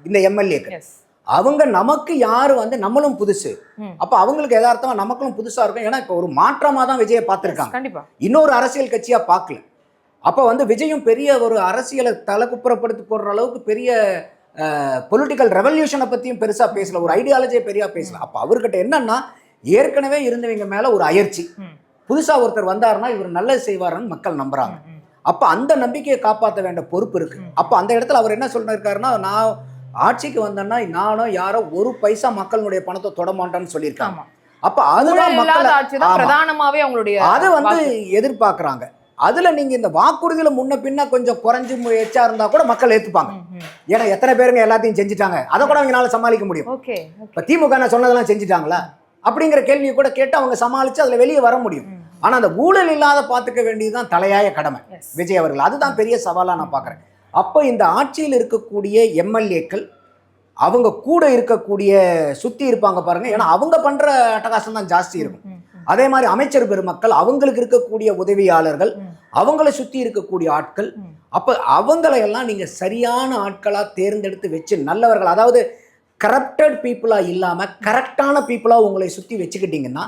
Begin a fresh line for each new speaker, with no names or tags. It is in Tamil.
இந்த எம்எல்ஏக்கள். அவங்க நமக்கு யாரு வந்து நம்மளும் புதுசு, அப்ப அவங்களுக்கு யதார்த்தமா நமக்கும் புதுசா இருக்கும். ஏன்னா இப்ப ஒரு மாற்றமா தான் விஜயை பார்த்திருக்காங்க, இன்னொரு அரசியல் கட்சியா பார்க்கல. அப்ப வந்து விஜயும் பெரிய ஒரு அரசியலை தலைக்குப்புறப்படுத்தி போடுற அளவுக்கு பெரிய பொலிட்டிக்கல் ரெவல்யூஷனை பத்தியும் பெருசா பேசல, ஒரு ஐடியாலஜியை பெரியா பேசல. அப்ப அவர்கிட்ட என்னன்னா ஏற்கனவே இருந்தவங்க மேல ஒரு அயற்சி, புதுசா ஒருத்தர் வந்தாருன்னா இவர் நல்லது செய்வாருன்னு மக்கள் நம்புறாங்க. அப்ப அந்த நம்பிக்கையை காப்பாற்ற வேண்டிய பொறுப்பு இருக்கு. அப்ப அந்த இடத்துல அவர் என்ன சொல்லிருக்காருன்னா, நான் ஆட்சிக்கு வந்தேன்னா நானோ யாரோ ஒரு பைசா மக்களுடைய பணத்தை தொட மாட்டேன்னு சொல்லியிருக்காங்க. அப்ப அதுதான் மக்கள் அதை வந்து எதிர்பார்க்கறாங்க. அதுல நீங்க இந்த வாக்குறுதியில முன்ன பின்ன கொஞ்சம் குறைஞ்சு எச்சா இருந்தா கூட மக்கள் ஏத்துப்பாங்க. ஏன்னா எத்தனை பேருங்க எல்லாத்தையும் செஞ்சுட்டாங்க, அதை கூட அவங்களால சமாளிக்க முடியும். இப்ப திமுக சொன்னதெல்லாம் செஞ்சுட்டாங்களா அப்படிங்கிற கேள்வியை கூட கேட்டு அவங்க சமாளிச்சு அதுல வெளியே வர முடியும். ஆனா அந்த ஊழல் இல்லாத பாத்துக்க வேண்டியதுதான் தலையாய கடமை விஜய் அவர்கள். அதுதான் பெரிய சவாலா நான் பாக்குறேன். அப்போ இந்த ஆட்சியில் இருக்கக்கூடிய எம்எல்ஏக்கள் அவங்க கூட இருக்கக்கூடிய சுத்தி இருப்பாங்க பாருங்க, ஏன்னா அவங்க பண்ற அட்டகாசம் தான் ஜாஸ்தி இருக்கும். அதே மாதிரி அமைச்சர் பெருமக்கள், அவங்களுக்கு இருக்கக்கூடிய உதவியாளர்கள், அவங்களை சுத்தி இருக்கக்கூடிய ஆட்கள், அப்ப அவங்களை எல்லாம் நீங்க சரியான ஆட்களா தேர்ந்தெடுத்து வச்சு நல்லவர்கள், அதாவது கரப்டட் பீப்புளா இல்லாம கரெக்டான பீப்புளா உங்களை சுத்தி வச்சுக்கிட்டீங்கன்னா